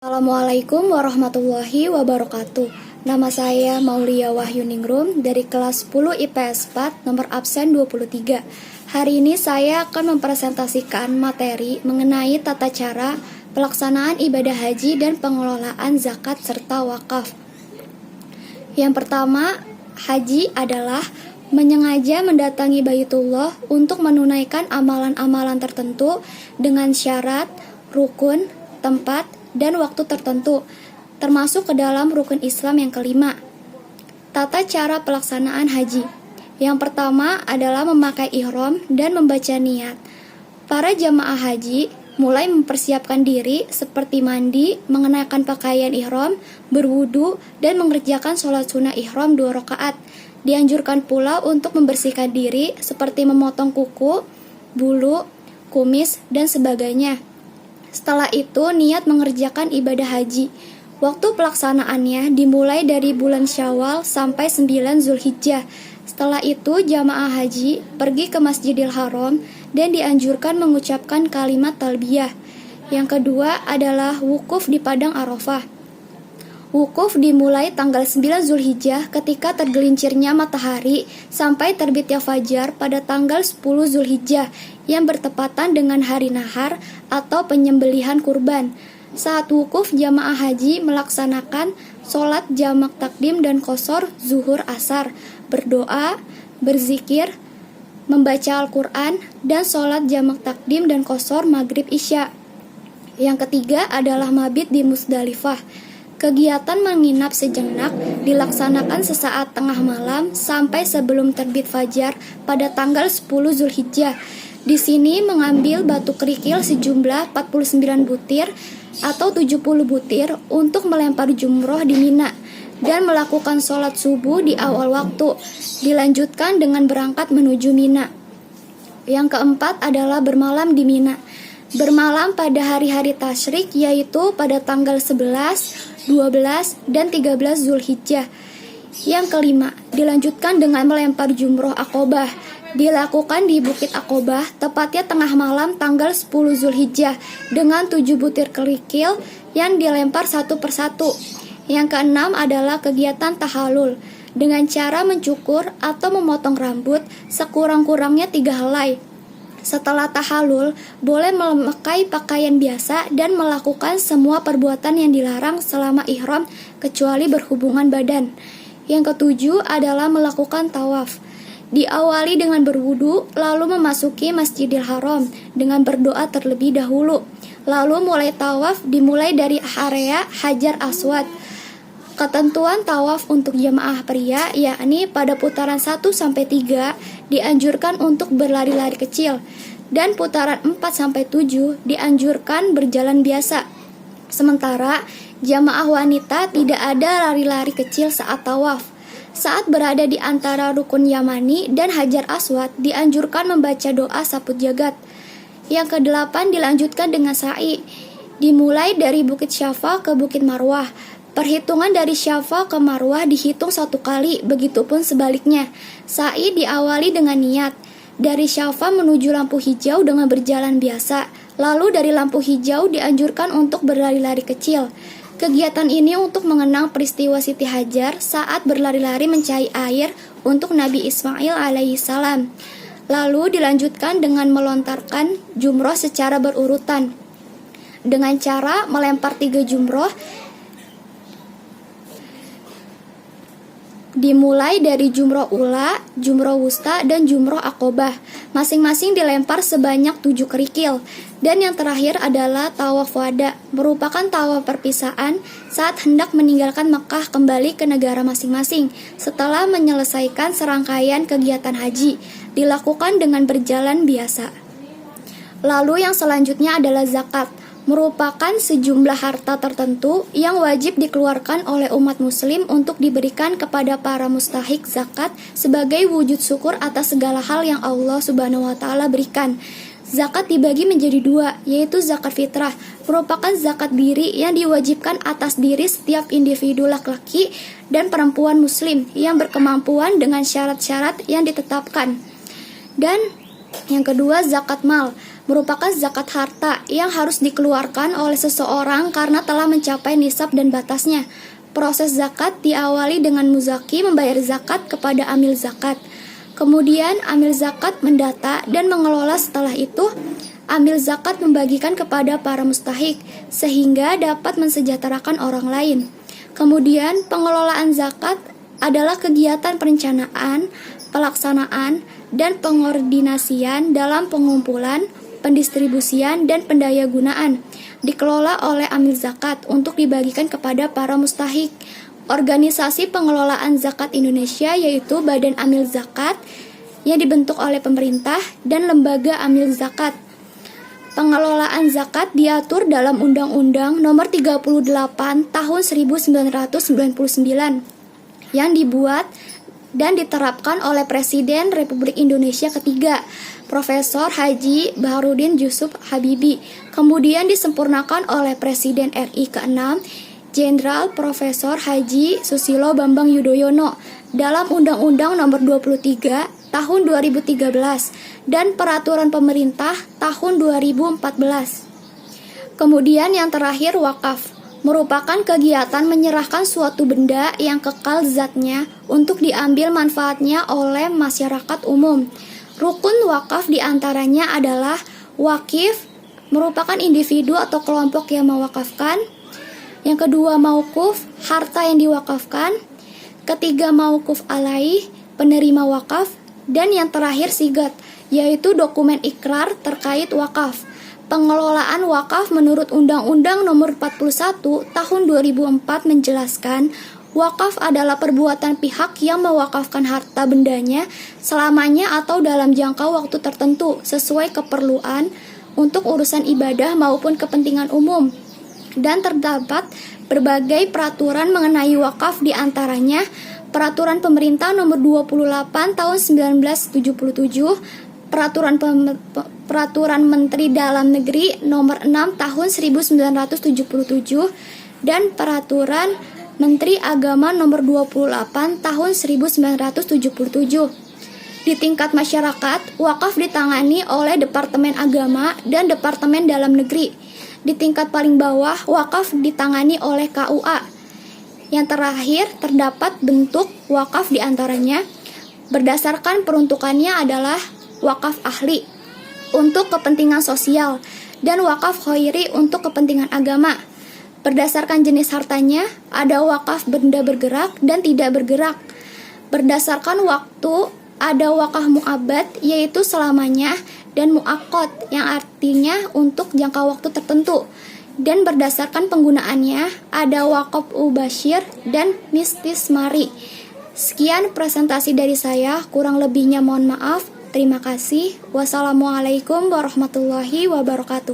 Assalamualaikum warahmatullahi wabarakatuh. Nama saya Maulia Wahyuningrum dari kelas 10 IPS 4 nomor absen 23. Hari ini saya akan mempresentasikan materi mengenai tata cara pelaksanaan ibadah haji dan pengelolaan zakat serta wakaf. Yang pertama, haji adalah menyengaja mendatangi Baitullah untuk menunaikan amalan-amalan tertentu dengan syarat, rukun, tempat, dan waktu tertentu, termasuk ke dalam rukun Islam yang kelima. Tata cara pelaksanaan haji. Yang pertama adalah memakai ihram dan membaca niat. Para jamaah haji mulai mempersiapkan diri seperti mandi, mengenakan pakaian ihram, berwudu, dan mengerjakan sholat sunnah ihram 2 rakaat. Dianjurkan pula untuk membersihkan diri seperti memotong kuku, bulu, kumis, dan sebagainya. Setelah itu, niat mengerjakan ibadah haji. Waktu pelaksanaannya dimulai dari bulan Syawal sampai 9 Zulhijjah. Setelah itu, jamaah haji pergi ke Masjidil Haram dan dianjurkan mengucapkan kalimat talbiyah. Yang kedua adalah wukuf di Padang Arafah. Wukuf dimulai tanggal 9 Zulhijjah ketika tergelincirnya matahari sampai terbitnya fajar pada tanggal 10 Zulhijjah yang bertepatan dengan hari nahar atau penyembelihan kurban. Saat wukuf, jamaah haji melaksanakan sholat jamak takdim dan qashar zuhur asar, berdoa, berzikir, membaca Al-Quran, dan sholat jamak takdim dan qashar maghrib isya. Yang ketiga adalah mabit di Musdalifah. Kegiatan menginap sejenak dilaksanakan sesaat tengah malam sampai sebelum terbit fajar pada tanggal 10 Zulhijjah. Di sini mengambil batu kerikil sejumlah 49 butir atau 70 butir untuk melempar jumroh di Mina dan melakukan sholat subuh di awal waktu. Dilanjutkan dengan berangkat menuju Mina. Yang keempat adalah bermalam di Mina. Bermalam pada hari-hari tasyrik yaitu pada tanggal 11, 12, dan 13 Zulhijjah. Yang kelima, dilanjutkan dengan melempar jumroh Aqobah. Dilakukan di Bukit Aqobah, tepatnya tengah malam tanggal 10 Zulhijjah dengan 7 butir kerikil yang dilempar satu persatu. Yang keenam adalah kegiatan tahalul dengan cara mencukur atau memotong rambut sekurang-kurangnya 3 helai. Setelah tahalul, boleh memakai pakaian biasa dan melakukan semua perbuatan yang dilarang selama ihram kecuali berhubungan badan. Yang ketujuh adalah melakukan tawaf. Diawali dengan berwudu, lalu memasuki Masjidil Haram dengan berdoa terlebih dahulu. Lalu mulai tawaf dimulai dari area Hajar Aswad. Ketentuan tawaf untuk jamaah pria yakni pada putaran 1-3 dianjurkan untuk berlari-lari kecil dan putaran 4-7 dianjurkan berjalan biasa. Sementara jamaah wanita tidak ada lari-lari kecil saat tawaf. Saat berada di antara rukun Yamani dan Hajar Aswad dianjurkan membaca doa saput jagat. Yang kedelapan dilanjutkan dengan sa'i. Dimulai dari Bukit Syafa ke Bukit Marwah. Perhitungan dari Syafa ke Marwah dihitung 1 kali, begitupun sebaliknya. Sa'i diawali dengan niat. Dari Syafa menuju lampu hijau dengan berjalan biasa. Lalu dari lampu hijau dianjurkan untuk berlari-lari kecil. Kegiatan ini untuk mengenang peristiwa Siti Hajar saat berlari-lari mencari air untuk Nabi Ismail alaihissalam. Lalu dilanjutkan dengan melontarkan jumroh secara berurutan. Dengan cara melempar 3 jumroh dimulai dari jumroh ula, jumroh wusta, dan jumroh Aqobah. Masing-masing dilempar sebanyak 7 kerikil. Dan yang terakhir adalah tawaf wada, merupakan tawaf perpisahan saat hendak meninggalkan Mekah kembali ke negara masing-masing setelah menyelesaikan serangkaian kegiatan haji, dilakukan dengan berjalan biasa. Lalu yang selanjutnya adalah zakat, merupakan sejumlah harta tertentu yang wajib dikeluarkan oleh umat muslim untuk diberikan kepada para mustahik zakat sebagai wujud syukur atas segala hal yang Allah Subhanahu wa taala berikan. Zakat dibagi menjadi 2, yaitu zakat fitrah, merupakan zakat diri yang diwajibkan atas diri setiap individu laki-laki dan perempuan muslim yang berkemampuan dengan syarat-syarat yang ditetapkan. Dan yang kedua zakat mal, merupakan zakat harta yang harus dikeluarkan oleh seseorang karena telah mencapai nisab dan batasnya. Proses zakat diawali dengan muzaki membayar zakat kepada amil zakat. Kemudian amil zakat mendata dan mengelola. Setelah itu, amil zakat membagikan kepada para mustahik sehingga dapat mensejahterakan orang lain. Kemudian pengelolaan zakat adalah kegiatan perencanaan, pelaksanaan, dan pengordinasian dalam pengumpulan, pendistribusian, dan pendayagunaan dikelola oleh amil zakat untuk dibagikan kepada para mustahik. Organisasi pengelolaan zakat Indonesia yaitu Badan Amil Zakat yang dibentuk oleh pemerintah dan Lembaga Amil Zakat. Pengelolaan zakat diatur dalam Undang-Undang Nomor 38 Tahun 1999 yang dibuat dan diterapkan oleh Presiden Republik Indonesia ketiga, Profesor Haji Baharudin Yusuf Habibie, kemudian disempurnakan oleh Presiden RI ke-6, Jenderal Profesor Haji Susilo Bambang Yudhoyono dalam Undang-Undang Nomor 23 Tahun 2013 dan Peraturan Pemerintah Tahun 2014. Kemudian yang terakhir, wakaf merupakan kegiatan menyerahkan suatu benda yang kekal zatnya untuk diambil manfaatnya oleh masyarakat umum. Rukun wakaf diantaranya adalah wakif, merupakan individu atau kelompok yang mewakafkan. Yang kedua, mauquf, harta yang diwakafkan. Ketiga, mauquf alaih, penerima wakaf. Dan yang terakhir, sigat, yaitu dokumen ikrar terkait wakaf. Pengelolaan wakaf menurut Undang-Undang Nomor 41 Tahun 2004 menjelaskan, wakaf adalah perbuatan pihak yang mewakafkan harta bendanya selamanya atau dalam jangka waktu tertentu sesuai keperluan untuk urusan ibadah maupun kepentingan umum. Dan terdapat berbagai peraturan mengenai wakaf, diantaranya Peraturan Pemerintah Nomor 28 Tahun 1977, Peraturan Menteri Dalam Negeri Nomor 6 Tahun 1977, dan Peraturan Menteri Agama Nomor 28 Tahun 1977. Di tingkat masyarakat, wakaf ditangani oleh Departemen Agama dan Departemen Dalam Negeri. Di tingkat paling bawah, wakaf ditangani oleh KUA. Yang terakhir, terdapat bentuk wakaf diantaranya berdasarkan peruntukannya adalah wakaf ahli untuk kepentingan sosial dan wakaf khairi untuk kepentingan agama. Berdasarkan jenis hartanya, ada wakaf benda bergerak dan tidak bergerak. Berdasarkan waktu, ada wakaf mu'abbad yaitu selamanya dan mu'aqqad yang artinya untuk jangka waktu tertentu. Dan berdasarkan penggunaannya, ada wakaf mubashir dan istismari. Sekian presentasi dari saya, kurang lebihnya mohon maaf. Terima kasih. Wassalamualaikum warahmatullahi wabarakatuh.